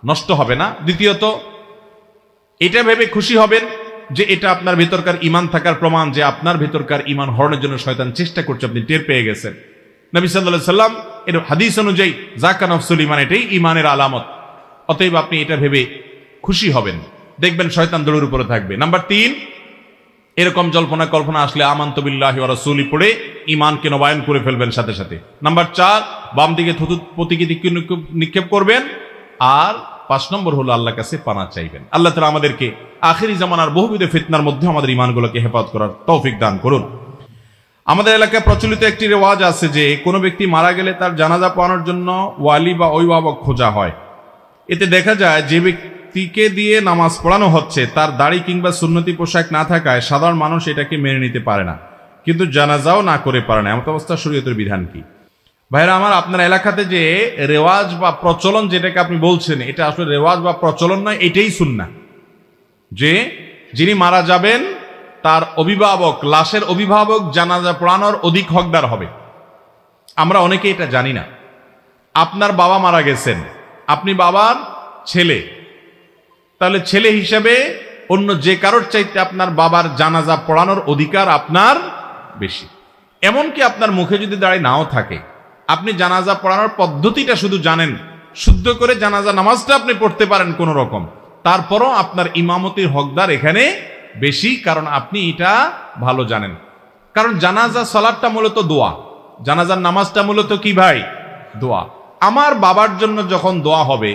নষ্ট হবে না। দ্বিতীয়ত এটা ভেবে খুশি হবেন যে এটা আপনার ভেতরকার ঈমান থাকার প্রমাণ, যে আপনার ভেতরকার ঈমান হরণের জন্য শয়তান চেষ্টা করছে, আপনি টের পেয়ে গেছেন। নবী সাল্লাল্লাহু আলাইহি সাল্লাম এর হাদিস অনুযায়ী যাকা নফসুল ঈমান, এটাই ঈমানের আলামত। অতএব আপনি এটা ভেবে খুশি হবেন, দেখবেন শয়তান দৌড়ের উপরে থাকবে। নাম্বার 3, এরকম জল্পনা কল্পনা আসলে আমানতু বিল্লাহি ওয়া রাসূলি পড়ে ঈমানকে নবায়ন করে ফেলবেন সাথে সাথে। নাম্বার 4, বাম দিকে থুতু প্রতীকী দিকে নিক্ষেপ করবেন। আর 5 নম্বর হলো আল্লাহর কাছে পানা চাইবেন। আল্লাহ তাআলা আমাদেরকে আখিরি জামানার বহুবিধ ফিতনার মধ্যে আমাদের ঈমানগুলোকে হেফাজত করার তৌফিক দান করুন। আমাদের এলাকায় প্রচলিত একটি রেওয়াজ আছে যে কোনো ব্যক্তি মারা গেলে তার জানাজা পড়ানোর জন্য ওয়ালি বা অভিভাবক খোঁজা হয়। এতে দেখা যায় যে ব্যক্তিকে দিয়ে নামাজ পড়ানো হচ্ছে তার দাড়ি কিংবা সুন্নতি পোশাক না থাকায় সাধারণ মানুষ এটাকে মেনে নিতে পারে না, কিন্তু জানাজাও না করে পারে না। এমন অবস্থা শরীয়তের বিধান কি? ভাইরা আমার, আপনার এলাকাতে যে রেওয়াজ বা প্রচলন যেটাকে আপনি বলছেন, এটা আসলে রেওয়াজ বা প্রচলন নয়, এটাই সুন্নাহ। যে যিনি মারা যাবেন তার অভিভাবক, লাশের অভিভাবক জানাজা পড়ানোর অধিক হকদার হবে। আমরা অনেকে এটা জানি না। আপনার বাবা মারা গেছেন, আপনি বাবার ছেলে, তাহলে ছেলে হিসেবে অন্য যে কারোর চাইতে আপনার বাবার জানাজা পড়ানোর অধিকার আপনার বেশি। এমনকি আপনার মুখে যদি দাঁড়িয়ে নাও থাকে, আপনি জানাজা পড়ানোর পদ্ধতিটা শুধু জানেন, শুদ্ধ করে জানাজা নামাজটা আপনি পড়তে পারেন কোন রকম, তারপরও আপনার ইমামতির হকদার এখানে বেশি, কারণ আপনি এটা ভালো জানেন। কারণ জানাজা সালাতটা মূলত দোয়া, জানাজার নামাজটা মূলত কি ভাই? দোয়া। আমার বাবার জন্য যখন দোয়া হবে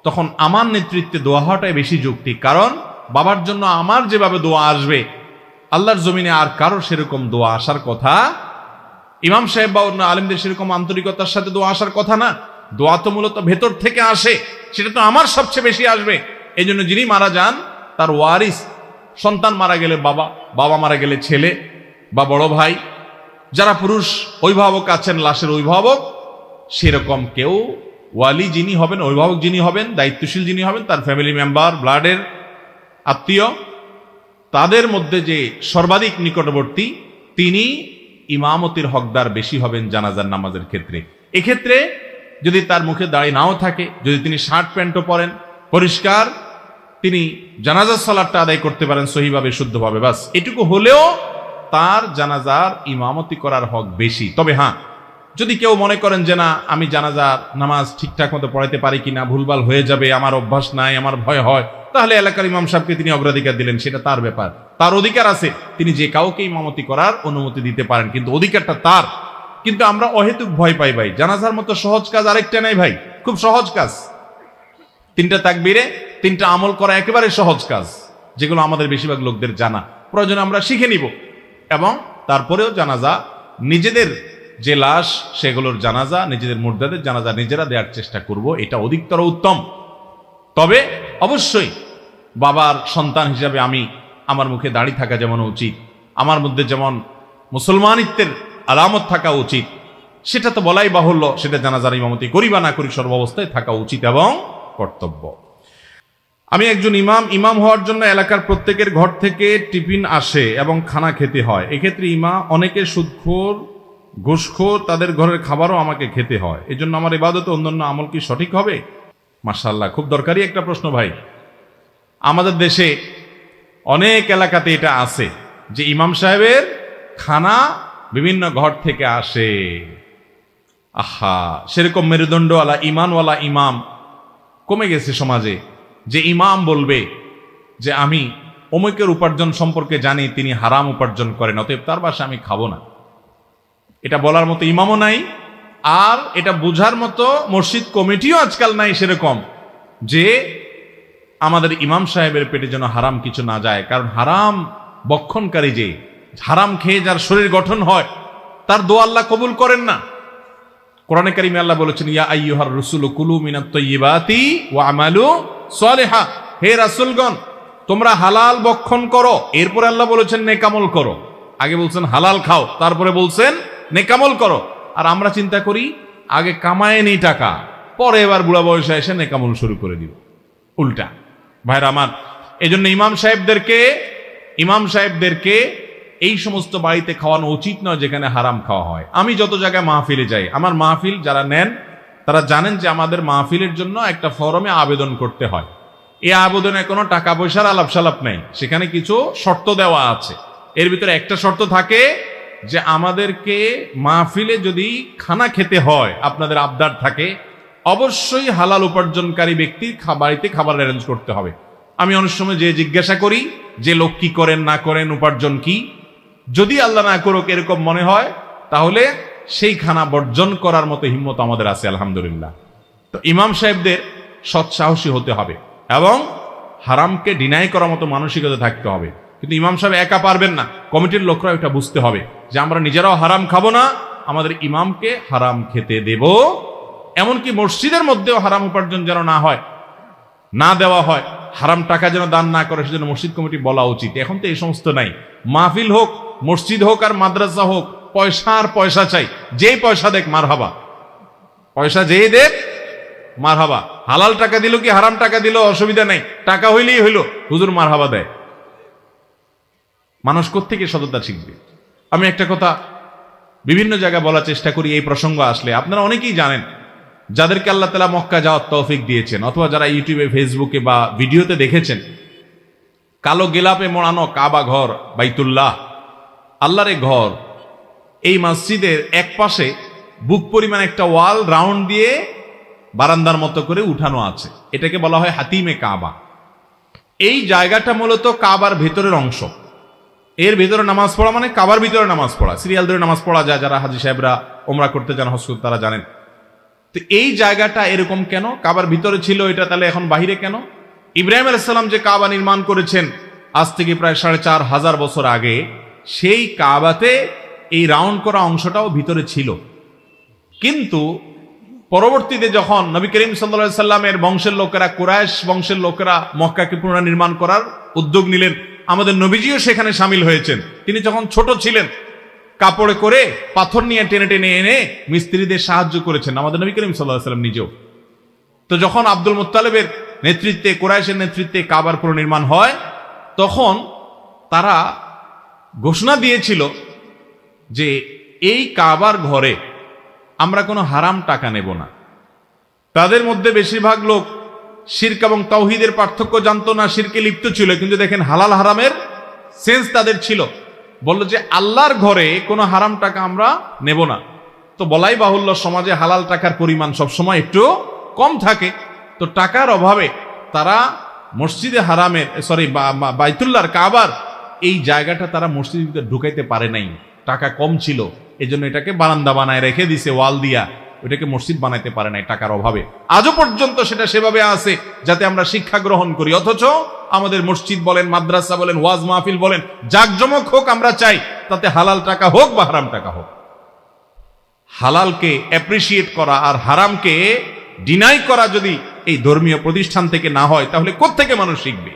তখন আমার নেতৃত্বে দোয়া হওয়াটাই বেশি যুক্তি, কারণ বাবার জন্য আমার যেভাবে দোয়া আসবে আল্লাহর জমিনে আর কারোর সেরকম দোয়া আসার কথা, ইমাম সাহেব বা অন্য আলেমদের সেরকম আন্তরিকতার সাথে দোয়া আসার কথা না। দোয়া তো মূলত ভেতর থেকে আসে, সেটা তো আমার সবচেয়ে বেশি আসবে। এই জন্য যিনি মারা যান তার ওয়ারিস, সন্তান মারা গেলে বাবা, বাবা মারা গেলে ছেলে বা বড় ভাই, যারা পুরুষ অভিভাবক আছেন, লাশের অভিভাবক, সেরকম কেউ ওয়ালি যিনি হবেন, অভিভাবক যিনি হবেন, দায়িত্বশীল যিনি হবেন, তার ফ্যামিলি মেম্বার, ব্লাডের আত্মীয়, তাদের মধ্যে যে সর্বাধিক নিকটবর্তী তিনি ইমামতির হকদার বেশি হবেন জানাজার নামাজের ক্ষেত্রে। এক্ষেত্রে যদি তার মুখে দাড়ি নাও থাকে, যদি তিনি শার্ট প্যান্টও পরেন পরিষ্কার, তিনি জানাজার সালাতটা আদায় করতে পারেন সহিভাবে, শুদ্ধভাবে, বাস এটুকু হলেও তার জানাজার ইমামতি করার হক বেশি। তবে হ্যাঁ, যদি কেউ মনে করেন যে না, আমি জানাজার নামাজ ঠিকঠাক মতো পড়াইতে পারি কিনা, ভুলভাল হয়ে যাবে, আমার অভ্যাস নাই, আমার ভয় হয়, তাহলে এলাকার ইমাম সাহেবকে তিনি অগ্রাধিকার দিলেন, সেটা তার ব্যাপার, তার অধিকার আছে, তিনি যে কাউকে ইমামতি করার অনুমতি দিতে পারেন, কিন্তু অধিকারটা তার। কিন্তু আমরা অহেতুক ভয় পাই ভাই। জানাজার মতো সহজ কাজ আরেকটা নাই ভাই, খুব সহজ কাজ। 3টা তাকবীরে 3টা আমল করা একেবারে সহজ কাজ, যেগুলো আমাদের বেশিরভাগ লোকদের জানা, প্রয়োজনে আমরা শিখে নিব, এবং তারপরেও জানাজা, নিজেদের যে লাশ সেগুলোর জানাজা, নিজেদের মুর্দাদের জানাজা নিজেরা দেওয়ার চেষ্টা করব, এটা অধিকতর উত্তম। তবে অবশ্যই বাবার সন্তান হিসাবে আমি, আমার মুখে দাড়ি থাকা যেমন উচিত, আমার মধ্যে যেমন মুসলমানিত্বের আলামত থাকা উচিত, সেটা তো বলাই বাহুল্য, সেটা জানাজার ইমামতি করি বা না করি সর্বাবস্থায় থাকা উচিত এবং কর্তব্য। আমি একজন ইমাম হওয়ার জন্য এলাকার প্রত্যেকের ঘর থেকে টিফিন আসে এবং খানা খেতে হয়। এক্ষেত্রে অনেকে সুদখোর, ঘুষখোর, তাদের ঘরের খাবারও আমাকে খেতে হয়। এই জন্য আমার ইবাদত অন্যান্য আমল কি সঠিক হবে? মাশাআল্লাহ, খুব দরকারি একটা প্রশ্ন ভাই। আমাদের দেশে অনেক এলাকাতে এটা আছে যে ইমাম সাহেবের খানা বিভিন্ন ঘর থেকে আসে। আহা, সেরকম মেরুদণ্ডওয়ালা ইমানওয়ালা ইমাম কমে গেছে সমাজে। যে ইমাম বলবে যে আমি অমুকের উপার্জন সম্পর্কে জানি, তিনি হারাম উপার্জন করেন, অতএব তার বাসা আমি খাবো না, এটা বলার মতো ইমামও নাই, আর এটা বুঝার মতো মসজিদ কমিটিও আজকাল নাই সেরকম, যে আমাদের ইমাম সাহেবের পেটে যেন হারাম কিছু না যায়। কারণ হারাম বক্ষণকারী, যে হারাম খেয়ে যার শরীর গঠন হয়, তার দোয়া আল্লাহ কবুল করেন না। কোরআনে কারিমে আল্লাহ বলেছেন, ইয়া আইয়ুহার রাসূলু কুলু মিনাত তাইয়্যিবাতি ওয়া আমালু সালিহা, হে রাসূলগণ তোমরা হালাল ভক্ষণ করো। এরপরে আল্লাহ বলেছেন নেকামল করো। আগে বলছেন হালাল খাও, তারপরে বলছেন নেকামল করো। আর আমরা চিন্তা করি আগে কামায় নেই টাকা, পরে এবার বুড়া বয়সে এসে নেকামল শুরু করে দিব, উল্টা। ভাইরা আমার, এই জন্য ইমাম সাহেবদেরকে এই সমস্ত বাড়িতে খাওয়ানো উচিত নয় যেখানে হারাম খাওয়া হয়। আমি যত জায়গায় মাহফিলে যাই, আমার মাহফিল যারা নেন তারা জানেন যে আমাদের মাহফিলের জন্য একটা ফরমে আবেদন করতে হয়। এই আবেদনে কোনো টাকা পয়সার আলাপ সালাপ নেই, সেখানে কিছু শর্ত দেওয়া আছে। এর ভিতরে একটা শর্ত থাকে যে আমাদেরকে মাহফিলে যদি খানা খেতে হয়, আপনাদের আবদার থাকে, অবশ্যই হালাল উপার্জনকারী ব্যক্তির বাড়িতে খাবার অ্যারেঞ্জ করতে হবে। আমি অনেক সময় যে জিজ্ঞাসা করি যে লোক কি করেন না করেন, উপার্জন কি, যদি আল্লাহ না করুক এরকম মনে হয়, তাহলে সেই খানা বর্জন করার মতো হিম্মত আমাদের আছে আলহামদুলিল্লাহ। তো ইমাম সাহেবদের সৎসাহসী হতে হবে এবং হারামকে ডিনাই করার মতো মানসিকতা থাকতে হবে। কিন্তু ইমাম সাহেব একা পারবেন না, কমিটির লোকরা এটা বুঝতে হবে যে আমরা নিজেরাও হারাম খাবো না, আমাদের ইমামকে হারাম খেতে দেব। এমনকি মসজিদের মধ্যেও হারাম উপার্জন যেন না হয়, না দেওয়া হয়, হারাম টাকা যেন দান না করে, সেজন্য মসজিদ কমিটি বলা উচিত। এখন তো এই সমস্ত নাই। মাহফিল হোক, মসজিদ হোক আর মাদ্রাসা হোক, পয়সা আর পয়সা চাই। যেই পয়সা দেখ মারহাবা, পয়সা যেই দেখ মারহাবা। হালাল টাকা দিল কি হারাম টাকা দিল অসুবিধা নাই, টাকা হইলেই হইল, হুজুর মারহাবা দেয়। মানুষ কোত্থেকে সততা শিখবে? আমি একটা কথা বিভিন্ন জায়গায় বলার চেষ্টা করি এই প্রসঙ্গ আসলে। আপনারা অনেকেই জানেন যাদেরকে আল্লাহ তাআলা মক্কা যাওয়ার তৌফিক দিয়েছেন, অথবা যারা ইউটিউবে, ফেসবুকে বা ভিডিওতে দেখেছেন, কালো গেলাপে মোড়ানো কাবা ঘর, বাইতুল্লাহ, আল্লাহর ঘর, এই মসজিদের এক পাশে বুক পরিমাণ একটা ওয়াল রাউন্ড দিয়ে বারান্দার মতো করে উঠানো আছে। এটাকে বলা হয় হাতিমে কাবা। এই জায়গাটা মূলত কাবার ভেতরের অংশ। এর ভেতরে নামাজ পড়া মানে কাবার ভিতরে নামাজ পড়া, সিরিয়াল ধরে নামাজ পড়া যায়। যারা হাজী সাহেবরা ওমরা করতে যান, হজ করতে, তারা জানেন। তো এই জায়গাটা এরকম কেন? কাবার ভিতরে ছিল এটা, তাহলে এখন বাহিরে কেন? ইব্রাহিম আলাইহিস সালাম যে কাবা নির্মাণ করেছেন আজ থেকে প্রায় 4500 বছর আগে, সেই কাবাতে এই রাউন্ড করা অংশটাও ভিতরে ছিল। কিন্তু পরবর্তীতে যখন নবী করিম সাল্লাল্লাহু আলাইহি সাল্লামের বংশের লোকেরা, কুরাইশ বংশের লোকেরা মক্কাকে পুনর্নির্মাণ করার উদ্যোগ নিলেন, আমাদের নবীজিও সেখানে সামিল হয়েছেন। তিনি যখন ছোট ছিলেন কাপড়ে করে পাথর নিয়ে টেনে টেনে এনে মিস্ত্রিদের সাহায্য করেছেন, আমাদের নবী করিম সাল্লাল্লাহু আলাইহি সাল্লাম নিজেও। তো যখন আব্দুল মুত্তালিবের নেতৃত্বে, কুরাইশের নেতৃত্বে কাবার পুনর্নির্মাণ হয়, তখন তারা ঘোষণা দিয়েছিল যে এই কাবার ঘরে আমরা কোনো হারাম টাকা নেব না। তাদের মধ্যে বেশিরভাগ লোক শিরক এবং তাওহীদের পার্থক্য জানতো না, শিরকে লিপ্ত ছিল, কিন্তু দেখেন হালাল হারামের সেন্স তাদের ছিল। বলল যে আল্লাহর ঘরে কোনো হারাম টাকা আমরা নেব না। তো বলাই বাহুল্য, সমাজে হালাল টাকার পরিমাণ সবসময় একটু কম থাকে। তো টাকার অভাবে তারা মসজিদে হারামের, বাইতুল্লাহর কাবার এই জায়গাটা তারা মসজিদের ভিতরে ঢুকাইতে পারে নাই, টাকা কম ছিল। এই জন্য এটাকে বারান্দা বানায় রেখে দিছে, ওয়াল দিয়া, ওইটাকে মসজিদ বানাইতে পারে নাই টাকার অভাবে। আজও পর্যন্ত সেটা সেভাবে আছে যাতে আমরা শিক্ষা গ্রহণ করি। অথচ আমাদের মসজিদ বলেন, মাদ্রাসা বলেন, ওয়াজ মাহফিল বলেন, জাকজমক হোক আমরা চাই, তাতে হালাল টাকা হোক বা হারাম টাকা হোক। হালালকে অ্যাপ্রিসিয়েট করা আর হারামকে ডিনাই করা যদি এই ধর্মীয় প্রতিষ্ঠান থেকে না হয়, তাহলে কোত্থেকে মানুষ শিখবে?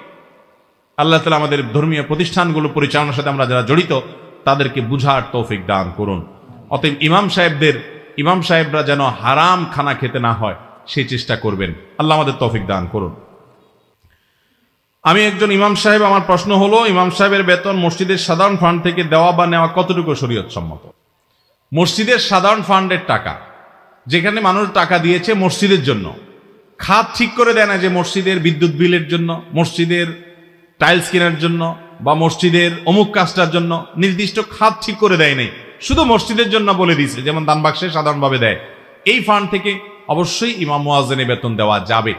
আল্লাহ তাআলা আমাদের ধর্মীয় প্রতিষ্ঠানগুলো পরিচালনার সাথে আমরা যারা জড়িত, তাদেরকে বুঝার তৌফিক দান করুন। অতএব ইমাম সাহেবরা যেন হারাম খানা খেতে না হয় সেই চেষ্টা করবেন। আল্লাহ আমাদের তৌফিক দান করুন। আমি একজন ইমাম সাহেব, আমার প্রশ্ন হলো, ইমাম সাহেবের বেতন মসজিদের সাধারণ ফান্ড থেকে দেওয়া বা নেওয়া কতটুকু শরীয়ত সম্মত? মসজিদের সাধারণ ফান্ডের টাকা, যেখানে মানুষ টাকা দিয়েছে মসজিদের জন্য, খাত ঠিক করে দেয় না যে মসজিদের বিদ্যুৎ বিলের জন্য, মসজিদের টাইলস কেনার জন্য বা মসজিদের অমুক কাজটার জন্য নির্দিষ্ট খাত ঠিক করে দেয় নাই, শুধু মসজিদের জন্য বলে দিয়েছে, যেমন দান বাক্সে সাধারণভাবে দেয়। এই ফান্ড থেকে অবশ্যই ইমাম মুয়াজ্জিনের বেতন দেওয়া যাবে।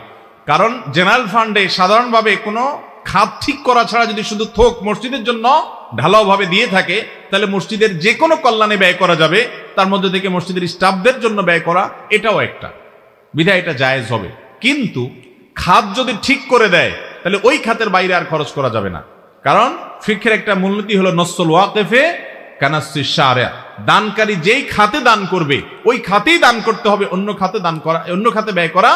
কারণ জেনারেল ফান্ডে সাধারণভাবে কোনো খাত ঠিক করা ছাড়া যদি শুধু থোক মসজিদের জন্য ঢালাও ভাবে দিয়ে থাকে, তাহলে মসজিদের যে কোনো কল্যাণে ব্যয় করা যাবে। তার মধ্যে থেকে মসজিদের স্টাফদের জন্য ব্যয় করা এটাও একটা, বিধায় এটা জায়েজ হবে। কিন্তু খাত যদি ঠিক করে দেয়, তাহলে ওই খাতের বাইরে আর খরচ করা যাবে না। কারণ ফিকহের একটা মূলনীতি হলো নসল ওয়াকিফে কানাসিস শারিয়া, দানকারী যেই খাতে দান করবে ওই খাতেই দান করতে হবে, অন্য খাতে ব্যয় করা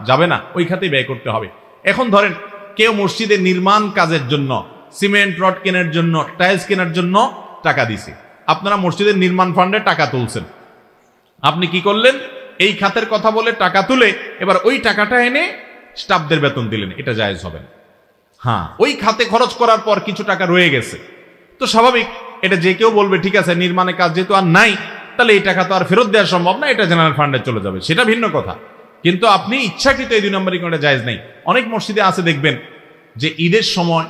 যাবে না, ওই খাতেই ব্যয় করতে হবে। এখন ধরেন কেউ মসজিদের নির্মাণ কাজের জন্য, সিমেন্ট রড কেনার জন্য, টাইলস কেনার জন্য টাকা দিছে, আপনারা মসজিদের নির্মাণ ফান্ডে টাকা তুলছেন। আপনি কি করলেন? এই খাতের কথা বলে টাকা তুলে এবার ওই টাকাটা এনে স্টাফদের বেতন দিলেন, এটা জায়েজ হবে না। হ্যাঁ, ওই খাতে খরচ করার পর কিছু টাকা রয়ে গেছে, তো স্বাভাবিক এটা যে কেউ বলবে ঠিক আছে, নির্মাণের কাজ যেহেতু আর নাই, তাহলে এই টাকা তো আর ফেরত দেওয়া সম্ভব না, এটা জেনারেল ফান্ডে চলে যাবে, সেটা ভিন্ন কথা। কিন্তু আপনি ইচ্ছাকৃত এই 2 নম্বরই কোনটা জায়েজ নেই। অনেক মসজিদে আছে দেখবেন যে ঈদের সময়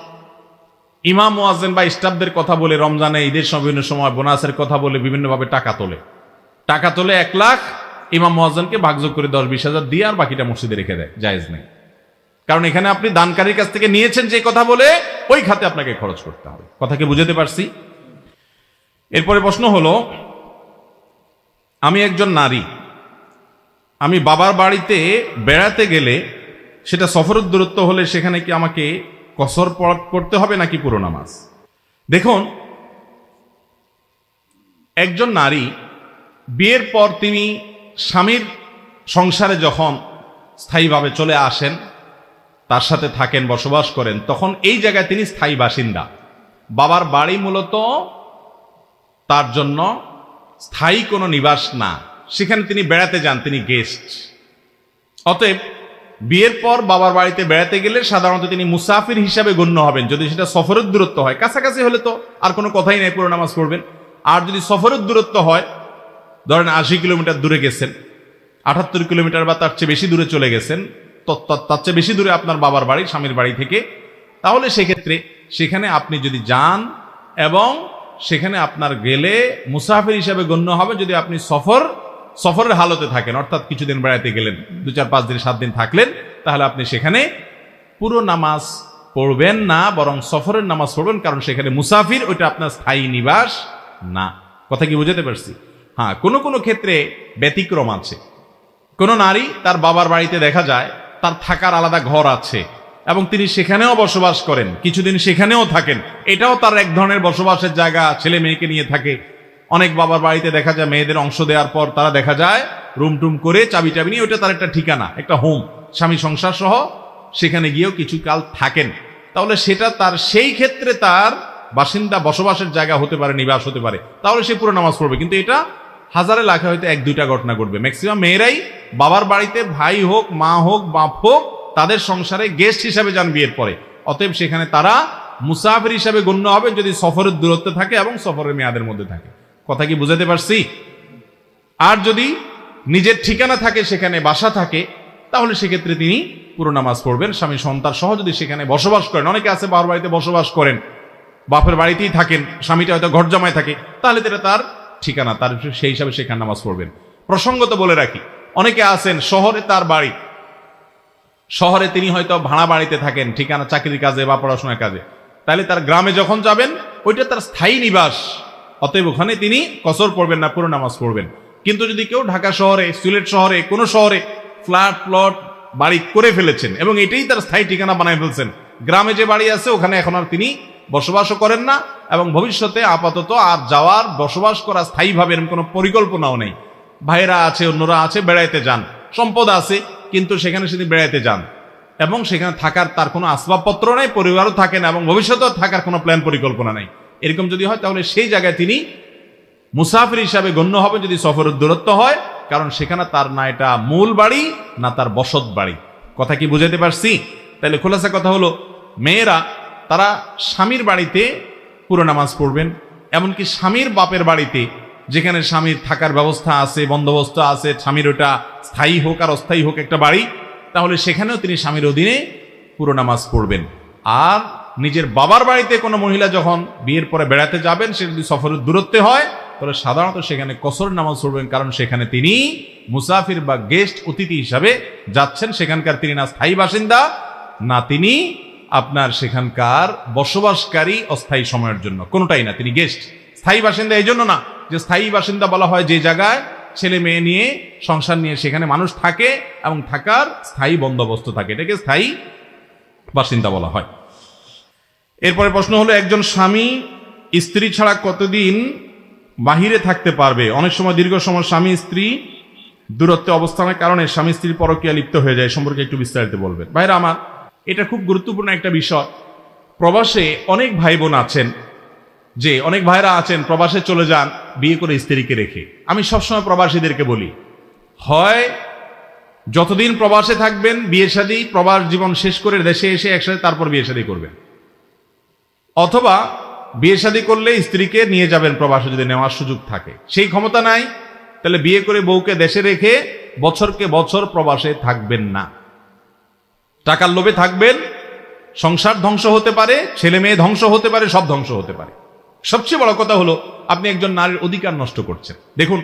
ইমাম মুয়াজ্জিন বা স্টাফদের কথা বলে, রমজানে ঈদের বিভিন্ন সময় বোনাসের কথা বলে বিভিন্নভাবে টাকা তোলে 1 লাখ, ইমাম মুয়াজ্জিনকে ভাগযোগ করে 10-20 হাজার দিয়ে আর বাকিটা মসজিদে রেখে দেয়। জায়েজ নেই, কারণ এখানে আপনি দানকারীর কাছ থেকে নিয়েছেন যে কথা বলে, ওই খাতে আপনাকে খরচ করতে হবে। কথা কি বুঝাতে পারছি? এরপরে প্রশ্ন হলো, আমি একজন নারী, আমি বাবার বাড়িতে বেড়াতে গেলে, সেটা সফরের দূরত্ব হলে সেখানে কি আমাকে কসর পড়তে হবে নাকি পুরো নামাজ? দেখুন, একজন নারী বিয়ের পর তিনি স্বামীর সংসারে যখন স্থায়ীভাবে চলে আসেন, তার সাথে থাকেন, বসবাস করেন, তখন এই জায়গায় তিনি স্থায়ী বাসিন্দা। বাবার বাড়ি মূলত তার জন্য স্থায়ী কোনো নিবাস না, সেখানে তিনি বেড়াতে যান, তিনি গেস্ট। অতএব বিয়ের পর বাবার বাড়িতে বেড়াতে গেলে সাধারণত তিনি মুসাফির হিসাবে গণ্য হবেন। যদি সেটা সফরের দূরত্ব হয়, কাছাকাছি হলে তো আর কোনো কথাই নাই, পুরো নামাজ পড়বেন। আর যদি সফরের দূরত্ব হয়, ধরেন 80 কিলোমিটার দূরে গেছেন, 78 কিলোমিটার বা তার চেয়ে বেশি দূরে চলে গেছেন, তার চেয়ে বেশি দূরে আপনার বাবার বাড়ি, স্বামীর বাড়ি থেকে, তাহলে সেক্ষেত্রে সেখানে আপনি যদি যান এবং সেখানে আপনার গেলে মুসাফির হিসাবে গণ্য হবে যদি আপনি সফরের হালতে থাকেন, অর্থাৎ কিছুদিন বেড়াতে গেলেন, 2, 4, 5 দিন, 7 দিন থাকলেন, তাহলে আপনি সেখানে পুরো নামাজ পড়বেন না, বরং সফরের নামাজ পড়বেন, কারণ সেখানে মুসাফির, ওইটা আপনার স্থায়ী নিবাস না। কথা কি বুঝাতে পারছি? হ্যাঁ, কোনো কোনো ক্ষেত্রে ব্যতিক্রম আছে। কোন নারী তার বাবার বাড়িতে দেখা যায় তার থাকার আলাদা ঘর আছে এবং তিনি সেখানেও বসবাস করেন, কিছুদিন সেখানেও থাকেন, এটাও তার এক ধরনের বসবাসের জায়গা, ছেলে মেয়েকে নিয়ে থাকে। অনেক বাবার বাড়িতে দেখা যায় মেয়েদের অংশ দেওয়ার পর তারা দেখা যায় রুম টুম করে চাবি টাবি নিয়ে, ওইটা তার একটা ঠিকানা, একটা হোম, স্বামী সংসার সহ সেখানে গিয়েও কিছু কাল থাকেন। তাহলে সেটা তার সেই ক্ষেত্রে তার বাসিন্দা, বসবাসের জায়গা হতে পারে, নিবাস হতে পারে, তাহলে সে পুরো নামাজ পড়বে। কিন্তু এটা হাজারে লাখে হয়তো 1-2টা ঘটনা ঘটবে। ম্যাক্সিমাম মেয়েরাই বাবার বাড়িতে ভাই হোক, মা হোক, বাপ হোক, তাদের সংসারে গেস্ট হিসাবে যান বিয়ের পরে। অতএব সেখানে তারা মুসাফির হিসাবে গণ্য হবে যদি সফরের দূরত্বে থাকে এবং সফরের মেয়াদের মধ্যে থাকে। কথা কি বুঝাতে পারছি? আর যদি নিজের ঠিকানা থাকে, সেখানে বাসা থাকে, তাহলে সেক্ষেত্রে তিনি পুরো নামাজ পড়বেন, স্বামী সন্তান সহ যদি সেখানে বসবাস করেন। অনেকে আছে বাবার বাড়িতে বসবাস করেন, বাপের বাড়িতেই থাকেন, স্বামীটা হয়তো ঘর জামায় থাকে, তাহলে এটা তার ঠিকানা, তার সেই হিসাবে সেখানে নামাজ পড়বেন। প্রসঙ্গত বলে রাখি, অনেকে আছেন শহরে তার বাড়ি, শহরে তিনি হয়তো ভাড়া বাড়িতে থাকেন, ঠিকানা চাকরির কাজে বা পড়াশোনার কাজে, তাহলে তার গ্রামে যখন যাবেন ওইটা তার স্থায়ী নিবাস, অতএব ওখানে তিনি কসর পড়বেন না, পুরো নামাজ পড়বেন। কিন্তু যদি কেউ ঢাকা শহরে, সিলেট শহরে, কোনো শহরে ফ্ল্যাট প্লট বাড়ি করে ফেলেছেন এবং এটাই তার স্থায়ী ঠিকানা বানায় ফেলছেন, গ্রামে যে বাড়ি আছে ওখানে এখন আর তিনি বসবাসও করেন না এবং ভবিষ্যতে আপাতত আর যাওয়ার, বসবাস করা স্থায়ীভাবে এরকম কোনো পরিকল্পনাও নেই। ভাইরা আছে, অন্যরা আছে, বেড়াইতে যান, সম্পদ আছে, কিন্তু সেখানে তিনি বেড়াইতে যান এবং সেখানে থাকার তার কোনো আসবাবপত্র নেই, পরিবারও থাকে না এবং ভবিষ্যতেও থাকার কোনো প্ল্যান পরিকল্পনা নেই। এরকম যদি হয় তাহলে সেই জায়গায় তিনি মুসাফির হিসাবে গণ্য হবে যদি সফরের দূরত্ব হয়, কারণ সেখানে তার না এটা মূল বাড়ি না তার বসত বাড়ি। কথা কি বুঝাতে পারছি? তাহলে খোলাসা কথা হলো, মেয়েরা তারা স্বামীর বাড়িতে পুরো নামাজ পড়বেন, এমনকি স্বামীর বাপের বাড়িতে যেখানে স্বামীর থাকার ব্যবস্থা আছে, বন্দোবস্ত আছে, স্বামীর ওটা স্থায়ী হোক আর অস্থায়ী হোক একটা বাড়ি, তাহলে সেখানেও তিনি স্বামীর অধীনে পুরো নামাজ পড়বেন। আর নিজের বাবার বাড়িতে কোনো মহিলা যখন বিয়ের পরে বেড়াতে যাবেন, সে যদি সফরের দূরত্বে হয়, তাহলে সাধারণত সেখানে কসর নামাজ পড়বেন, কারণ সেখানে তিনি মুসাফির বা গেস্ট, অতিথি হিসাবে যাচ্ছেন। সেখানকার তিনি না স্থায়ী বাসিন্দা, না তিনি আপনার সেখানকার বসবাসকারী অস্থায়ী সময়ের জন্য, কোনোটাই না, তিনি গেস্ট। স্থায়ী বাসিন্দা এই জন্য না যে স্থায়ী বাসিন্দা বলা হয় যে জায়গায় ছেলে মেয়ে নিয়ে, সংসার নিয়ে সেখানে মানুষ থাকে এবং থাকার স্থায়ী বন্দোবস্ত থাকে, এটাকে স্থায়ী বাসিন্দা বলা হয়। এরপরে প্রশ্ন হলো, একজন স্বামী স্ত্রী ছাড়া কতদিন বাহিরে থাকতে পারবে? অনেক সময় দীর্ঘ সময় স্বামী স্ত্রী দূরত্বে অবস্থানের কারণে স্বামী স্ত্রীর পরকীয়া লিপ্ত হয়ে যায়, সম্পর্কে একটু বিস্তারিত বলবেন। ভাইরা আমার, এটা খুব গুরুত্বপূর্ণ একটা বিষয়। প্রবাসে অনেক ভাই বোন আছেন, যে অনেক ভাইরা আছেন প্রবাসে চলে যান বিয়ে করে স্ত্রীকে রেখে। আমি সবসময় প্রবাসীদেরকে বলি, হয় যতদিন প্রবাসে থাকবেন বিয়ে শাদী, প্রবাস জীবন শেষ করে দেশে এসে একসাথে তারপর বিয়ে শাদী করবেন, অথবা বিয়ে শাদী করলে স্ত্রীকে নিয়ে যাবেন প্রবাসে যদি নেওয়ার সুযোগ থাকে। সেই ক্ষমতা নাই, তাহলে বিয়ে করে বউকে দেশে রেখে বছরকে বছর প্রবাসে থাকবেন না। টাকার লোভে থাকবেন, সংসার ধ্বংস হতে পারে, ছেলে মেয়ে ধ্বংস হতে পারে, সব ধ্বংস হতে পারে। সবচেয়ে বড় কথা হলো আপনি একজন নারীর অধিকার নষ্ট করছেন। দেখুন,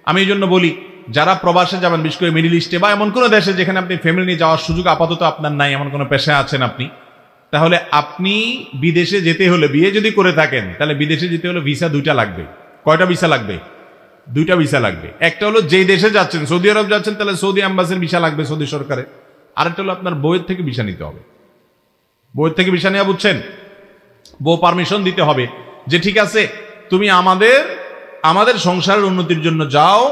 আমি এই জন্য বলি, যারা প্রবাসে যাবেন, বিশেষ করে মিডল ইস্টে বা এমন কোনো দেশে যেখানে আপনি ফ্যামিলি নিয়ে যাওয়ার সুযোগ আপাতত আপনার নাই, এমন কোনো পেশা আছেন আপনি, তাহলে আপনি বিদেশে যেতে হলে, বিয়ে যদি করে থাকেন, তাহলে বিদেশে যেতে হলে ভিসা দুইটা লাগবে। কয়টা ভিসা লাগবে? দুইটা ভিসা লাগবে। একটা হলো যেই দেশে যাচ্ছেন, সৌদি আরব যাচ্ছেন, তাহলে সৌদি অ্যাম্বাসির ভিসা লাগবে সৌদি সরকারের। আরেকটা হলো আপনার বউয়ের থেকে ভিসা নিতে হবে। বউয়ের থেকে ভিসা নেওয়া, বুঝছেন? বউ পারমিশন দিতে হবে যে ঠিক আছে, তুমি আমাদের সংসারের উন্নতির জন্য যাও,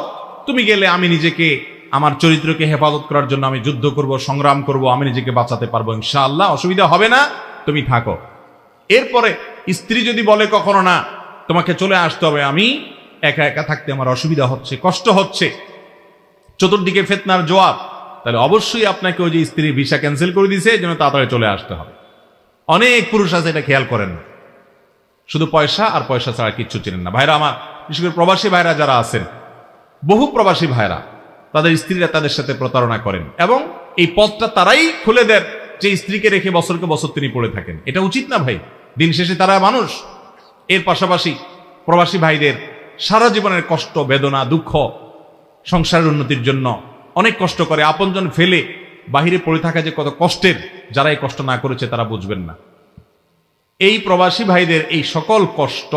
তুমি গেলে আমি নিজেকে, আমার চরিত্রকে হেফাজত করার জন্য আমি যুদ্ধ করব, সংগ্রাম করব, আমি নিজেকে বাঁচাতে পারবো ইনশাআল্লাহ, অসুবিধা হবে না, তুমি থাকো। এরপরে স্ত্রী যদি বলে কখনো না, তোমাকে চলে আসতে হবে, আমি একা একা থাকতে আমার অসুবিধা হচ্ছে, কষ্ট হচ্ছে, চতুর্দিকে ফিতনার জবাব, তাহলে অবশ্যই আপনাকে ওই যে স্ত্রীর ভিসা ক্যান্সেল করে দিয়েছে, এই জন্য তাড়াতাড়ি চলে আসতে হবে। অনেক পুরুষ আছে এটা খেয়াল করেন না, শুধু পয়সা আর পয়সা ছাড়া কিচ্ছু চেনেন না। ভাইরা আমার, বিশেষ করে প্রবাসী ভাইরা যারা আছেন, বহু প্রবাসী ভাইরা তাদের স্ত্রীরা তাদের সাথে প্রতারণা করেন এবং এই পথটা তারাই খুলে দেন যে স্ত্রীকে রেখে বছরকে বছর তিনি পড়ে থাকেন। এটা উচিত না ভাই। দিন শেষে তারা মানুষ। এর পাশাপাশি প্রবাসী ভাইদের সারা জীবনের কষ্ট, বেদনা, দুঃখ, সংসারের উন্নতির জন্য অনেক কষ্ট করে, আপনজন ফেলে বাহিরে পড়ে থাকা যে কত কষ্টের, যারা এই কষ্ট না করেছে তারা বুঝবেন না। এই প্রবাসী ভাইদের এই সকল কষ্ট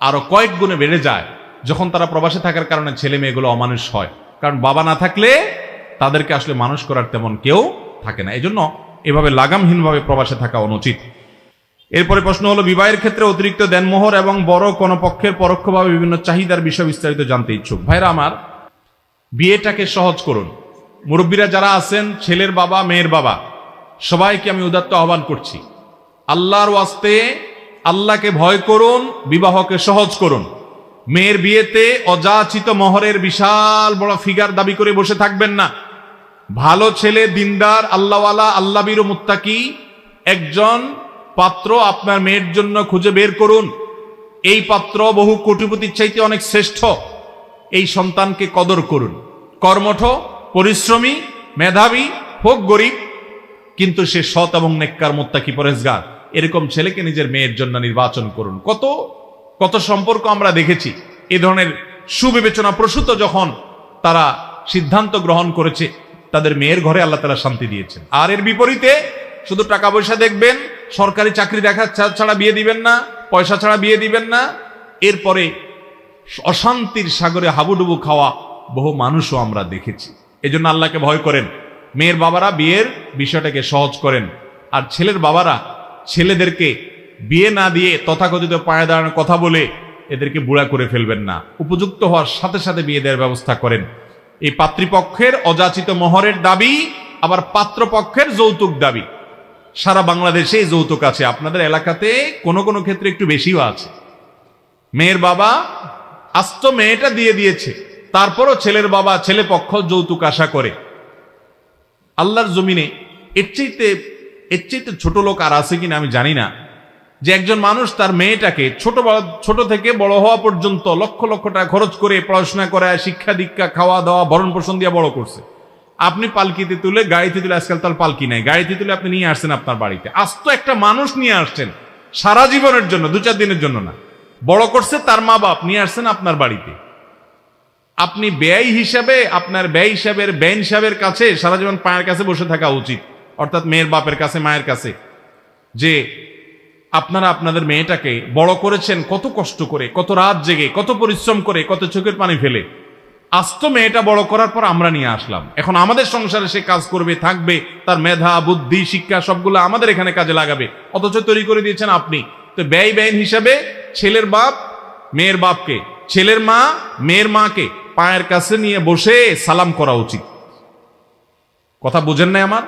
আরো কয়েক গুণে বেড়ে যায় যখন তারা প্রবাসে থাকার কারণে ছেলে মেয়েগুলো অমানুষ হয়। কারণ বাবা না থাকলে তাদেরকে আসলে মানুষ করার তেমন কেউ থাকে না। এজন্য এভাবে লাগামহীনভাবে প্রবাসে থাকা অনুচিত। এরপরে প্রশ্ন হলো, বিবাহের ক্ষেত্রে অতিরিক্ত দেনমোহর এবং বড় কোন পক্ষের পরোক্ষভাবে বিভিন্ন চাহিদার বিষয় বিস্তারিত জানতে ইচ্ছুক। ভাইরা আমার, বিয়েটাকে সহজ করুন। মুরব্বীরা যারা আছেন, ছেলের বাবা, মেয়ের বাবা, সবাইকে আমি উদাত্ত আহ্বান করছি, আল্লাহর ওয়াস্তে আল্লাহকে ভয় করুন, বিবাহকে সহজ করুন। মেয়ের বিয়েতে অযাচিত মোহরের বিশাল বড় ফিগার দাবি করে বসে থাকবেন না। ভালো ছেলে, দিনদার, আল্লাহওয়ালা, আল্লাহবীর ও মুত্তাকি একজন পাত্র আপনার মেয়ের জন্য খুঁজে বের করুন। এই পাত্র বহু কোটিপতির চাইতে অনেক শ্রেষ্ঠ। এই সন্তানকে কদর করুন। কর্মঠ, পরিশ্রমী, মেধাবী, হোক গরিব, কিন্তু সে সৎ এবং নেককার, মুত্তাকি, পরেজগার, এরকম ছেলেকে নিজের মেয়ের জন্য নির্বাচন করুন। কত কত সম্পর্ক আমরা দেখেছি এ ধরনের সুবিবেচনা প্রসূত যখন তারা সিদ্ধান্ত গ্রহণ করেছে, তাদের মেয়ের ঘরে আল্লাহ তাআলা শান্তি দিয়েছেন। আর এর বিপরীতে শুধু টাকা পয়সা দেখবেন, সরকারি চাকরি দেখা ছাড়া বিয়ে দিবেন না, পয়সা ছাড়া বিয়ে দিবেন না, এরপরে অশান্তির সাগরে হাবুডুবু খাওয়া বহু মানুষও আমরা দেখেছি। এজন্য আল্লাহকে ভয় করেন। মেয়ের বাবারা বিয়ের বিষয়টাকে সহজ করেন, আর ছেলের বাবারা ছেলেদেরকে বিয়ে না দিয়ে তথাকথিত পায়ে দাঁড়ানোর কথা বলে এদেরকে বুড়া করে ফেলবেন না। উপযুক্ত হওয়ার সাথে সাথে বিয়ে দেওয়ার ব্যবস্থা করেন। এই পাত্রীপক্ষের অযাচিত মোহরের দাবি, আবার পাত্রপক্ষের যৌতুক দাবি। সারা বাংলাদেশে যৌতুক আছে, আপনাদের এলাকাতে কোনো কোনো ক্ষেত্রে একটু বেশিও আছে। মেয়ের বাবা আস্ত মেয়েটা দিয়ে দিয়েছে, তারপরও ছেলের বাবা, ছেলে পক্ষ যৌতুক আশা করে। আল্লাহর জমিনে এর চাইতে ছোট লোক আর আছে কিনা আমি জানি না, যে একজন মানুষ তার মেয়েটাকে ছোট থেকে বড় হওয়া পর্যন্ত লক্ষ লক্ষ টাকা খরচ করে পড়াশোনা করায়, শিক্ষা দীক্ষা, খাওয়া দাওয়া, ভরণ পোষণ দিয়ে বড় করছে। আপনি পালকিতে তুলে, গাড়িতে তুলে, আজকাল তার পালকি নাই, গাড়িতে তুলে আপনি নিয়ে আসছেন আপনার বাড়িতে। আস্ত একটা মানুষ নিয়ে আসছেন সারা জীবনের জন্য, 2-4 দিনের জন্য না। বড় করছে তার মা বাপ, নিয়ে আসছেন আপনার বাড়িতে। আপনি ব্যয় হিসাবে, আপনার ব্যয় হিসাবের ব্যয় হিসাবের কাছে সারা জীবন পায়ের কাছে বসে থাকা উচিত, অর্থাৎ মেয়ের বাপের কাছে, মায়ের কাছে, যে আপনারা আপনাদের মেয়েটাকে বড় করেছেন কত কষ্ট করে, কত রাত জেগে, কত পরিশ্রম করে, কত চোখের পানি ফেলে। আস্ত মেয়েটা বড় করার পর আমরা নিয়ে আসলাম, এখন আমাদের সংসারে সে কাজ করবে, থাকবে, তার মেধা, বুদ্ধি, শিক্ষা সবগুলো আমাদের এখানে কাজে লাগাবে, অথচ তৈরি করে দিয়েছেন আপনি। তো ব্যয় হিসাবে ছেলের বাপ মেয়ের বাপকে, ছেলের মা মেয়ের মাকে পায়ের কাছে নিয়ে বসে সালাম করা উচিত। কথা বুঝেন নাই আমার?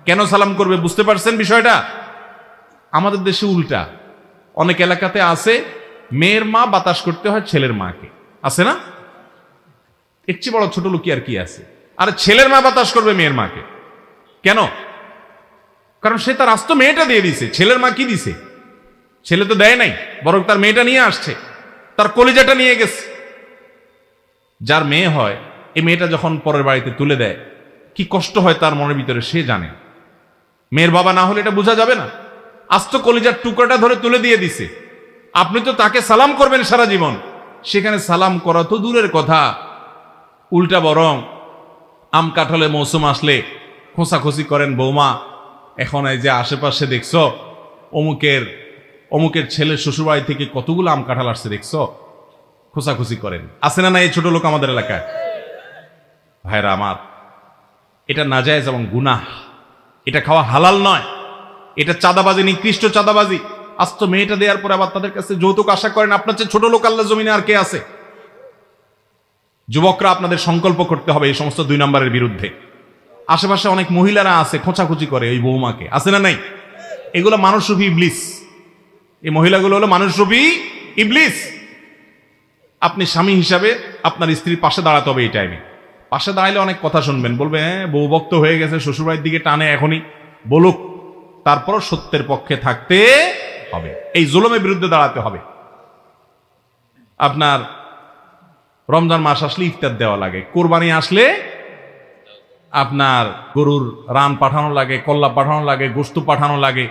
কেন সালাম করবে বুঝতে পারছেন বিষয়টা? আমাদের দেশে উল্টা, অনেক এলাকাতে আছে মেয়ের মা বাতাস করতে হয় ছেলের মাকে, আছে না? এর চেয়ে বড় ছোট লোক আর কি আছে? আর ছেলের মা বাতাস করবে মেয়ের মাকে কেন? কারণ সে তার আস্ত মেয়েটা দিয়ে দিছে, ছেলের মা কি দিছে? ছেলে তো দেয় নাই, বরং তার মেয়েটা নিয়ে আসছে, তার কলিজাটা নিয়ে গেছে। যার মেয়ে হয়, এই মেয়েটা যখন পরের বাড়িতে তুলে দেয় কি কষ্ট হয় তার মনের ভিতরে সে জানে। মেয়ের বাবা না হলে এটা বোঝা যাবে না। আস্ত কলিজার টুকরাটা ধরে তুলে দিয়ে দিছে, আপনি তো তাকে সালাম করবেন সারা জীবন, সেখানে সালাম করা তো দূরের কথা, উল্টা বরং আম কাঁঠালের মৌসুম আসলে খোঁচাখুচি করেন, বৌমা এখন এই যে আশেপাশে দেখছো অমুকের ছেলের শ্বশুরবাড়ি থেকে কতগুলো আম কাঁঠাল আসছে দেখছো, খোঁচাখুচি করেন। আছে না এই ছোট লোক আমাদের এলাকায়? ভাইরা আমার, এটা নাজায়েজ এবং গুনাহ, এটা খাওয়া হালাল নয়, এটা চাঁদাবাজি, নিকৃষ্ট চাঁদাবাজি। আস্ত মেয়েটা দেওয়ার পরে আবার তাদের কাছে যৌতুক আশা করেন, আপনার চেয়ে ছোট লোক আল্লাহ জমিনে আর কে আছে? যুবকরা আপনাদের সংকল্প করতে হবে এই সমস্ত 2 নম্বরের বিরুদ্ধে। আশেপাশে অনেক মহিলারা আছে খোঁচাখুচি করে ওই বৌমাকে, আছে না নাই? এগুলো মানুষরূপী ইবলিস, এই মহিলাগুলো হলো মানুষরূপী ইবলিস। আপনি স্বামী হিসাবে আপনার স্ত্রীর পাশে দাঁড়াতে হবে। এই টাইমে পাশে দাঁড়াইলে অনেক কথা শুনবেন, বলবে হ্যাঁ বউ ভক্ত হয়ে গেছে, শ্বশুরবাড়ির দিকে টানে, এখনই বলুক, তারপর সত্যের পক্ষে থাকতে হবে, এই জুলুমের বিরুদ্ধে দাঁড়াতে হবে। আপনার রমজান মাস আসলে ইফতার দেওয়া লাগে, কোরবানি আসলে আপনার গরুর রান পাঠানো লাগে, কল্লা পাঠানো লাগে, গোস্ত পাঠানো লাগে,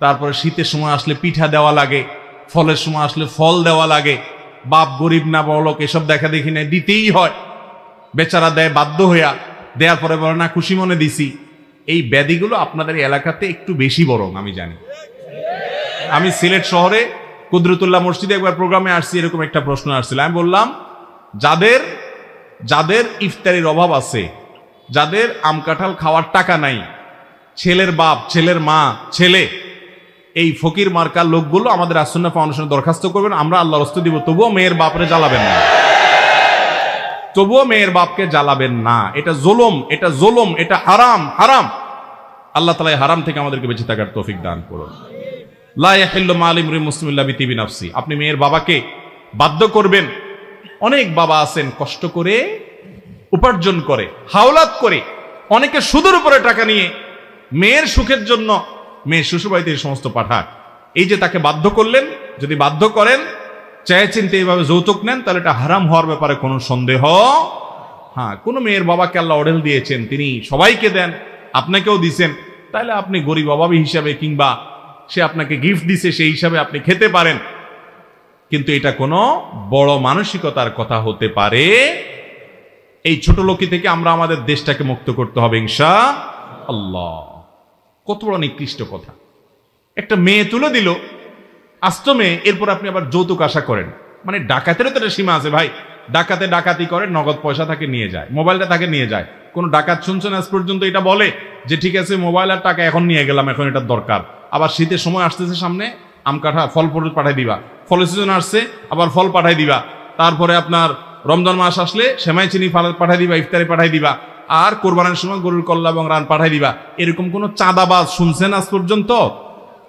তারপরে শীতের সময় আসলে পিঠা দেওয়া লাগে, ফলের সময় আসলে ফল দেওয়া লাগে। বাপ গরিব না বড়লোক এসব দেখা দেখি না, দিতেই হয়। বেচারা দেয় বাধ্য হইয়া, দেওয়ার পরে বলে না খুশি মনে দিছি। এই ব্যাধিগুলো আপনাদের এলাকাতে একটু বেশি বরং আমি জানি। আমি সিলেট শহরে কুদরতুল্লাহ মসজিদে একবার প্রোগ্রামে আসছি, এরকম একটা প্রশ্ন আসছিল। আমি বললাম যাদের ইফতারির অভাব আছে, যাদের আম কাঁঠাল খাওয়ার টাকা নাই, ছেলের বাপ, ছেলের মা, ছেলে, এই ফকির মার্কার লোকগুলো আমাদের আসুন্নাহ ফাউন্ডেশনে দরখাস্ত করবেন, আমরা আল্লাহর রাস্তে দিব, তবুও মেয়ের বাপরে জ্বালাবেন না, তবুও মেয়ের বাপকে জ্বালাবেন না। এটা জুলুম, এটা জুলুম, এটা হারাম, হারাম। আল্লাহ তাআলা এই হারাম থেকে আমাদেরকে বেঁচে থাকার তৌফিক দান করুন। লা ইয়াহিল্লু মাল ইমরিন মুসলিমিন ইল্লা বিতিবি নাফসি। আপনি মেয়ের বাবাকে বাধ্য করবেন। অনেক বাবা আছেন কষ্ট করে উপার্জন করে, হাওলাত করে, অনেকে সুদের উপরে টাকা নিয়ে মেয়ের সুখের জন্য মেয়ের শ্বশুরবাড়িতে এই সমস্ত পাঠায়। এই যে তাকে বাধ্য করলেন, যদি বাধ্য করেন চায় চিন্তে এইভাবে যৌতুক নেন, তাহলে এটা হারাম হওয়ার ব্যাপারে কোনো সন্দেহ। হ্যাঁ, কোনো মেয়ের বাবাকে আল্লাহ অর্ডার দিয়েছেন, তিনি সবাইকে দেন, আপনাকেও দিছেন, তাহলে আপনি গরিব অভাবী হিসাবে, কিংবা সে আপনাকে গিফট দিছে সেই হিসাবে আপনি খেতে পারেন, কিন্তু এটা কোনো বড় মানসিকতার কথা হতে পারে। এই ছোট লোকি থেকে আমরা আমাদের দেশটাকে মুক্ত করতে হবে ইনশাআল্লাহ। কত বড় নিকৃষ্ট কথা। একটা মেয়ে তুলে দিল, আস্ত মেয়ে, এরপর আপনি আবার যৌতুক আশা করেন। মানে ডাকাতেরও তো একটা সীমা আছে ভাই। ডাকাতি করে, নগদ পয়সা তাকে নিয়ে যায়, মোবাইলটা তাকে নিয়ে যায়। কোন ডাকাত শুনছেন আজ পর্যন্ত এটা বলে যে ঠিক আছে মোবাইল আর টাকা এখন নিয়ে গেলাম, এখন এটার দরকার। আবার শীতের সময় আসতেছে সামনে, আম কাঁঠাল ফল পাঠাই দিবা, ফলের সিজন আসছে আবার ফল পাঠাই দিবা, তারপরে আপনার রমজান মাস আসলে সেমাই চিনি পাঠাই দিবা, ইফতারি পাঠাই দিবা, আর কোরবানের সময় গরুর কল্লা এবং রান পাঠাই দিবা। এরকম কোন চাঁদাবাজ শুনছেন আজ পর্যন্ত?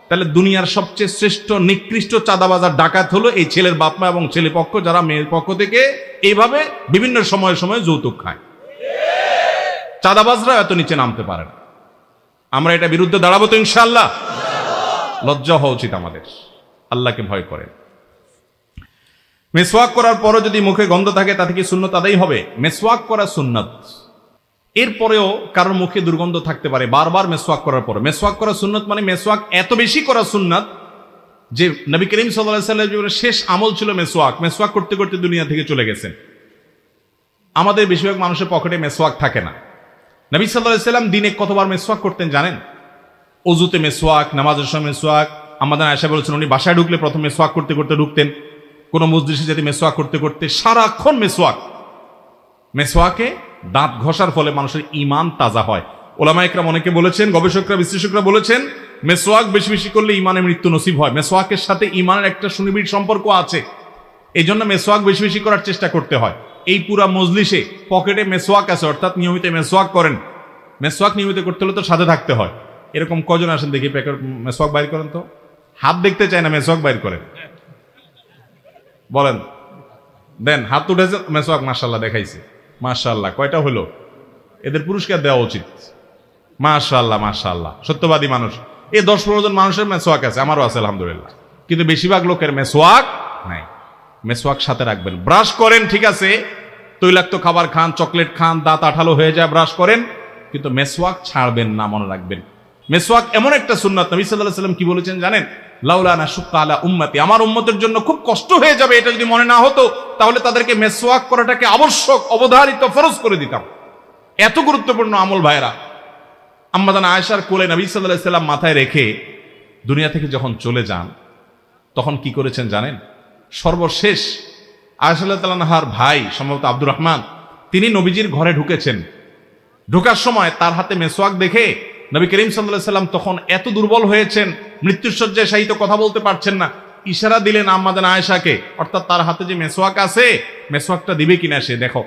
তাহলে দুনিয়ার সবচেয়ে শ্রেষ্ঠ নিকৃষ্ট চাঁদাবাজ আর ডাকাত হলো এই ছেলের বাপ মা এবং ছেলে পক্ষ, যারা মেয়ের পক্ষ থেকে এইভাবে বিভিন্ন সময়ে সময়ে যৌতুক খায়। চাঁদাবাজরা এত নিচে নামতে পারে না। আমরা এটা বিরুদ্ধে দাঁড়াবো তো ইনশাআল্লাহ। লজ্জা হওয়া উচিত আমাদের, আল্লাহকে ভয় করেন। মেসওয়াক করার পরও যদি মুখে গন্ধ থাকে তাতে কি সুন্নত আদায় হবে? মেসওয়াক করা সুন্নত, এরপরেও কারোর মুখে দুর্গন্ধ থাকতে পারে বারবার মেসওয়াক করার পরে। মেসওয়াক করা সুন্নত মানে মেসওয়াক এত বেশি করা সুন্নত যে নবী করিম সাল্লাল্লাহু আলাইহি ওয়াসাল্লামের শেষ আমল ছিল মেসওয়াক। মেসওয়াক করতে করতে দুনিয়া থেকে চলে গেছেন। আমাদের বেশিরভাগ মানুষের পকেটে মেসওয়াক থাকে না। নবী সাল্লাল্লাহু আলাইহি ওয়াসাল্লাম দিনে কতবার মেসওয়াক করতেন জানেন? ওযুতে মেসওয়াক, নামাজের সময় মেসওয়াক। আমাদের আয়েশা বলেছেন উনি বাসায় ঢুকলে প্রথম মেসওয়াক করতে করতে ঢুকতেন, কোন মজলিসে যেতে মেসওয়াক করতে করতে, সারাক্ষণ মেসওয়াক। মেসওয়াকে দাঁত ঘষার ফলে মানুষের ঈমান তাজা হয়। ওলামায়ে কেরাম অনেকে বলেছেন, গবেষকরা বিশ্লেষকরা বলেছেন মেসওয়াক বেশি বেশি করলে ঈমানের মৃত্যু নসিব হয়। মেসওয়াকের সাথে ঈমানের একটা সুনিবিড় সম্পর্ক আছে, এই জন্য মেসওয়াক বেশি বেশি করার চেষ্টা করতে হয়। এই পুরা মজলিসে পকেটে মেসওয়াক আছে, অর্থাৎ নিয়মিত মেসওয়াক করেন। মেসওয়াক নিয়মিত করতে হলে তো সাথে থাকতে হয়। এরকম কজন আসেন দেখি প্যাকেট মেসওয়াক বাইর করেন তো? হাত দেখতে চায় না, মেসওয়াক বাইর করেন, বলেন দেন। হাত উঠেছে, মেসওয়াক মাশাআল্লাহ দেখাইছে, মাশাআল্লাহ। কয়টা হলো? এদের পুরস্কার দেওয়া উচিত। মাশাআল্লাহ মাশাআল্লাহ, সত্যবাদী মানুষ। এই 10-15 জন মানুষের মেসওয়াক আছে, আমারও আছে আলহামদুলিল্লাহ, কিন্তু বেশিরভাগ লোকের মেসওয়াক নাই। মেসওয়াক সাথে রাখবেন। ব্রাশ করেন ঠিক আছে, তৈলাক্ত খাবার খান, চকলেট খান, দাঁত আঠালো হয়ে যায়, ব্রাশ করেন, কিন্তু মেসওয়াক ছাড়বেন না, মনে রাখবেন। মেসওয়াক এমন একটা সুন্নাত, নবী সাল্লাল্লাহু আলাইহি ওয়াসাল্লাম কি বলেছেন জানেন? লাউলা নাশুক্কা আলা উম্মতি, আমার উম্মতের জন্য খুব কষ্ট হয়ে যাবে, এটা যদি মনে না হতো তাহলে তাদেরকে মেসওয়াক করাটাকে আবশ্যক, অবধারিত, ফরজ করে দিতাম। এত গুরুত্বপূর্ণ আমল ভাইরা। আম্মা জান আয়েশার কোলে নবী সাল্লাল্লাহু আলাইহি ওয়াসাল্লাম মাথায় রেখে দুনিয়া থেকে যখন চলে যান, তখন কি করেছেন জানেন? সর্বশেষ আয়েশা রাদিয়াল্লাহু তাআলা আনহার ভাই, সম্ভবত আব্দুর রহমান, তিনি নবীজির ঘরে ঢুকেছেন। ঢোকার সময় তার হাতে মেসওয়াক দেখে নবী করিম সাল্লাল্লাহু আলাইহি ওয়াসাল্লাম তখন এত দুর্বল হয়েছেন, মৃত্যুর শয্যায় শায়িত, কথা বলতে পারছেন না। ইশারা দিলেন আম্মা জান আয়েশাকে, অর্থাৎ তার হাতে যে মেসওয়াক আছে, মেসওয়াকটা দিবে কিনা সে দেখো।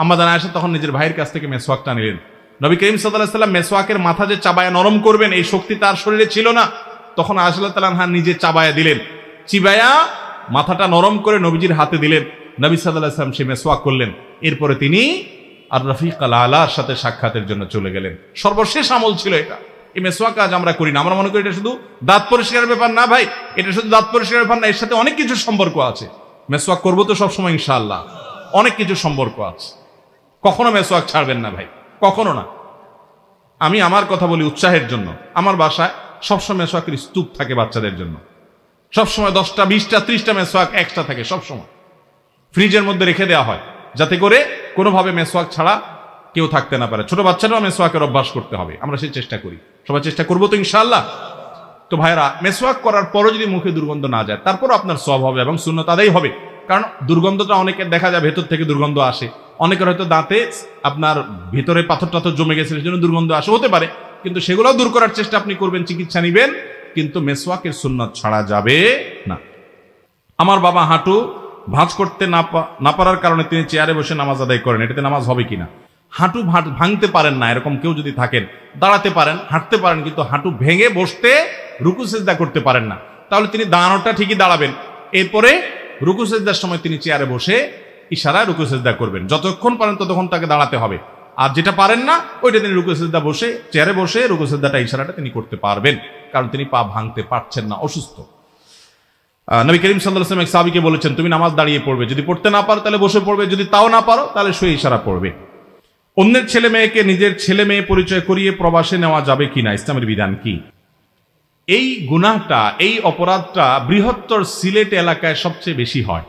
আম্মা জান আয়েশা তখন নিজের ভাইয়ের কাছ থেকে মেসওয়াকটা নিলেন। নবী করিম সাল্লাল্লাহু আলাইহি ওয়াসাল্লাম মেসওয়াকের মাথা যে চাবায়া নরম করবেন, এই শক্তি তার শরীরে ছিল না। তখন আয়েশা রাদিয়াল্লাহু তাআলা আনহা নিজে চাবায়া দিলেন, চিবায়া মাথাটা নরম করে নবীজির হাতে দিলেন। নবী সাল্লাল্লাহু আলাইহি ওয়াসাল্লাম সে মেসওয়াক করলেন। এরপরে তিনি আর রফিক আল আলার সাথে সাক্ষাতের জন্য চলে গেলেন। সর্বশেষ আমল ছিল এটা। এই মেসওয়াক কাজ আমরা করি না, আমরা মনে করি এটা শুধু দাঁত পরিষ্কারের ব্যাপার। না ভাই, এটা শুধু দাঁত পরিষ্কারের ব্যাপার না, এর সাথে অনেক কিছু সম্পর্ক আছে। মেসওয়াক করবো তো সবসময় ইনশাআল্লাহ, অনেক কিছু সম্পর্ক আছে। কখনো মেসওয়াক ছাড়বেন না ভাই, কখনো না। আমি আমার কথা বলি উৎসাহের জন্য, আমার বাসায় সবসময় মেসওয়াকের স্তূপ থাকে বাচ্চাদের জন্য। সবসময় 10টা 20টা 30টা মেসওয়াক এক্সট্রা থাকে, সবসময় ফ্রিজের মধ্যে রেখে দেওয়া হয়, যাতে করে কোনোভাবে মেসওয়াক ছাড়া কেউ থাকতে না পারে। ছোট বাচ্চারাও মেসওয়াকের অভ্যাস করতে হবে, আমরা সেই চেষ্টা করি। সবাই চেষ্টা করবো তো ইনশাআল্লাহ। তো ভাইরা, মেসওয়াক করার পরও যদি মুখে দুর্গন্ধ না যায়, তারপরও আপনার সওয়াব হবে এবং সুন্নাত আদায় হবে। কারণ দুর্গন্ধটা অনেকের দেখা যায় ভেতর থেকে দুর্গন্ধ আসে, অনেকের হয়তো দাঁতে আপনার ভিতরে পাথর টাথর জমে গেছে, সেজন্য দুর্গন্ধ আসে, হতে পারে। কিন্তু সেগুলোও দূর করার চেষ্টা আপনি করবেন, চিকিৎসা নিবেন, কিন্তু মেসওয়াকের সুন্নাত ছাড়া যাবে না। আমার বাবা হাঁটু ভাঁজ করতে না পারার কারণে তিনি চেয়ারে বসে নামাজ আদায় করেন, এটাতে নামাজ হবে কিনা? হাঁটু ভাঙতে পারেন না এরকম কেউ যদি থাকেন, দাঁড়াতে পারেন, হাঁটতে পারেন, কিন্তু হাঁটু ভেঙে বসতে, রুকু সিজদা করতে পারেন না, তাহলে তিনি দাঁড়ানোটা ঠিকই দাঁড়াবেন। এরপরে রুকু সিজদার সময় তিনি চেয়ারে বসে ইশারায় রুকু সিজদা করবেন। যতক্ষণ পারেন ততক্ষণ তাকে দাঁড়াতে হবে। আর যেটা পারেন না, ওইটা তিনি রুকু সিজদা বসে, চেয়ারে বসে রুকু সিজদাটা, ইশারাটা তিনি করতে পারবেন, কারণ তিনি পা ভাঙতে পারছেন না, অসুস্থ। নবী করিম সাল্লাল্লাহু আলাইহি ওয়াসাল্লাম এক সাহাবীকে বলেছেন, তুমি নামাজ দাঁড়িয়ে পড়বে, যদি পড়তে না পারো তাহলে বসে পড়বে, যদি তাও না পারো তাহলে শুয়ে ইশারা পড়বে। অন্যের ছেলে মেয়েকে নিজের ছেলে মেয়ে পরিচয় করিয়ে প্রবাসে নেওয়া যাবে কিনা, ইসলামের বিধান কি? এই গুনাহটা, এই অপরাধটা বৃহত্তর সিলেট এলাকায় সবচেয়ে বেশি হয়।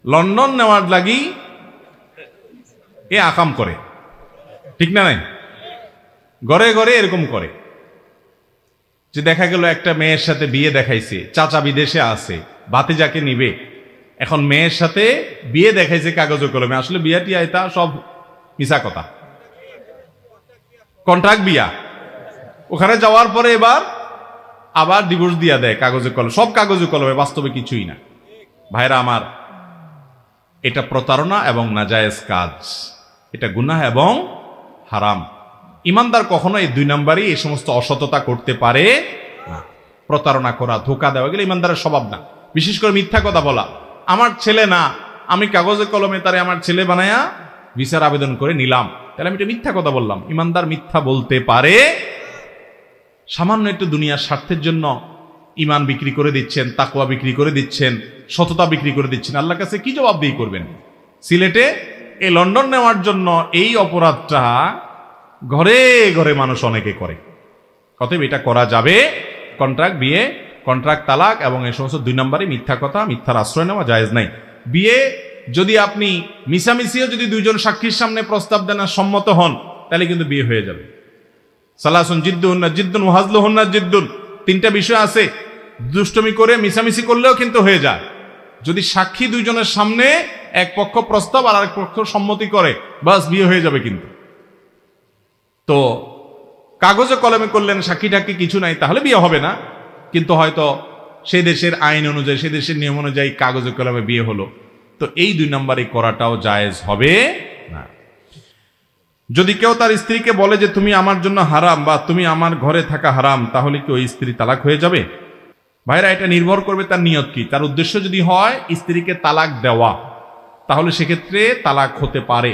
লন্ডন নেওয়ার লাগি এ আকাম করে, ঠিক না? নাই, ঘরে ঘরে এরকম করে যে দেখা গেল একটা মেয়ের সাথে বিয়ে দেখাইছে, চাচা বিদেশে আছে, ভাতিজাকে নিবে, এখন মেয়ের সাথে বিয়ে দেখাইছে কাগজে কলমে, আসলে বিয়াটি আইতা সব মিছা কথা, কন্ট্রাক্ট বিয়া। ওখানে যাওয়ার পরে এবার আবার ডিভোর্স দিয়া দেয় কাগজে কলমে, সব কাগজে কলমে, বাস্তবে কিছুই না। ভাইরা আমার, এটা প্রতারণা এবং নাজায়েজ কাজ, এটা গুনাহ এবং হারাম। ইমানদার কখনো এই 2 নাম্বারই এই সমস্ত অসততা করতে পারে না। প্রতারণা করা, ধোঁকা দেওয়া, গেলে ইমানদারের স্বভাব না। বিশেষ করে মিথ্যা কথা বলা, আমার ছেলে না, আমি কাগজে কলমে তারে আমার ছেলে বানায়া ভিসার আবেদন করে নিলাম, তাহলে আমি এটা মিথ্যা কথা বললাম। ইমানদার মিথ্যা বলতে পারে। সামান্য একটু দুনিয়ার স্বার্থের জন্য ইমান বিক্রি করে দিচ্ছেন, তাকওয়া বিক্রি করে দিচ্ছেন, সততা বিক্রি করে দিচ্ছেন, আল্লাহর কাছে কি জবাব দিয়ে করবেন? সিলেটে এই লন্ডন নেওয়ার জন্য এই অপরাধটা ঘরে ঘরে মানুষ অনেকে করে। অতএব এটা করা যাবে। কন্ট্রাক্ট বিয়ে, কন্ট্রাক্ট তালাক এবং এই সমস্ত 2 নম্বরে মিথ্যা কথা, মিথ্যার আশ্রয় নেওয়া জায়েজ নাই। বিয়ে যদি আপনি মিশামিশিও যদি 2 জন সাক্ষীর সামনে প্রস্তাব দেন আর সম্মত হন, তাহলে কিন্তু বিয়ে হয়ে যাবে। সালাসুন জিদ্দুহুন্না জিদ্দুন ওয়া হাজলুহুন্না জিদ্দুন, 3টা বিষয় আছে। দুষ্টমি করে মিশামিশি করলেও কিন্তু হয়ে যায়। যদি সাক্ষী 2 জনের সামনে এক পক্ষ প্রস্তাব আর আরেক পক্ষ সম্মতি করে, বাস বিয়ে হয়ে যাবে। কিন্তু তো কাগজে কলমে করলেন, সাক্ষী টাক্ষী কিছু নাই, তাহলে বিয়ে হবে না। কিন্তু হয়তো সেই দেশের আইন অনুযায়ী, সেই দেশের নিয়ম অনুযায়ী কাগজে কলমে বিয়ে হলো, তো এই 2 নম্বরে করাটাও জায়েজ হবে না। যদি কেউ তার স্ত্রীকে বলে যে তুমি আমার জন্য হারাম বা তুমি আমার ঘরে থাকা হারাম, তাহলে কি ওই স্ত্রী তালাক হয়ে যাবে? ভাইরা, এটা নির্ভর করবে তার নিয়ত কি। তার উদ্দেশ্য যদি হয় স্ত্রীকে তালাক দেওয়া, তাহলে সেক্ষেত্রে তালাক হতে পারে।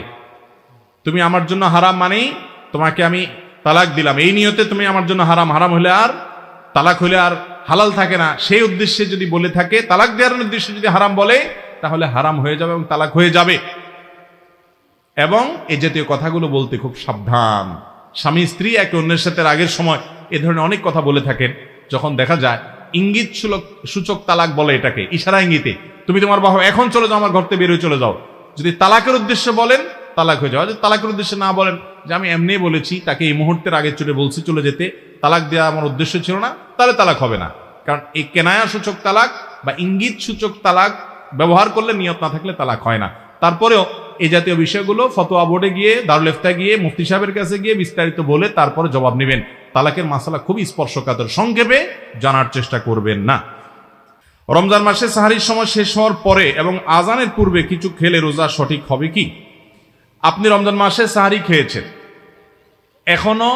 তুমি আমার জন্য হারাম মানেই তোমাকে আমি তালাক দিলাম, এই নিয়তে তুমি আমার জন্য হারাম, হারাম হলে আর তালাক হলে আর হালাল থাকে না, সেই উদ্দেশ্যে যদি বলে থাকে, তালাক দেওয়ার উদ্দেশ্যে যদি হারাম বলে, তাহলে হারাম হয়ে যাবে এবং তালাক হয়ে যাবে। এবং এই জাতীয় কথাগুলো বলতে খুব সাবধান। স্বামী স্ত্রী একে অন্যের সাথে রাগের সময় এ ধরনের অনেক কথা বলে থাকেন, যখন দেখা যায় ইঙ্গিত সূচক তালাক বলে এটাকে, ইশারা ইঙ্গিতে, তুমি তোমার বাবা এখন চলে যাও, আমার ঘর থেকে বের হয়ে চলে যাও। যদি তালাকের উদ্দেশ্যে বলেন তালাক হয়ে যাওয়া, যদি তালাকের উদ্দেশ্যে না বলেন যে আমি এমনি বলেছি, তাকে এই মুহূর্তের আগে চলে বলছি চলে যেতে, তালাক দেওয়া আমার উদ্দেশ্য ছিল না, তাহলে তালাক হবে না। কারণ এই কেনায়া সূচক তালাক বা ইঙ্গিত সূচক তালাক ব্যবহার করলে, নিয়ত না থাকলে তালাক হয় না। তারপরেও এই জাতীয় বিষয়গুলো ফতোয়া বোর্ডে গিয়ে, দারুল ইফতা গিয়ে, মুফতি সাহেবের কাছে গিয়ে বিস্তারিত বলে তারপরে জবাব নেবেন। তালাকের মাসালা খুবই স্পর্শকাতর, সংক্ষেপে জানার চেষ্টা করবেন না। রমজান মাসে সাহারির সময় শেষ হওয়ার পরে এবং আজানের পূর্বে কিছু খেলে রোজা সঠিক হবে কি? আপনি রমজান মাসে সাহারি খেয়েছেন, এখনো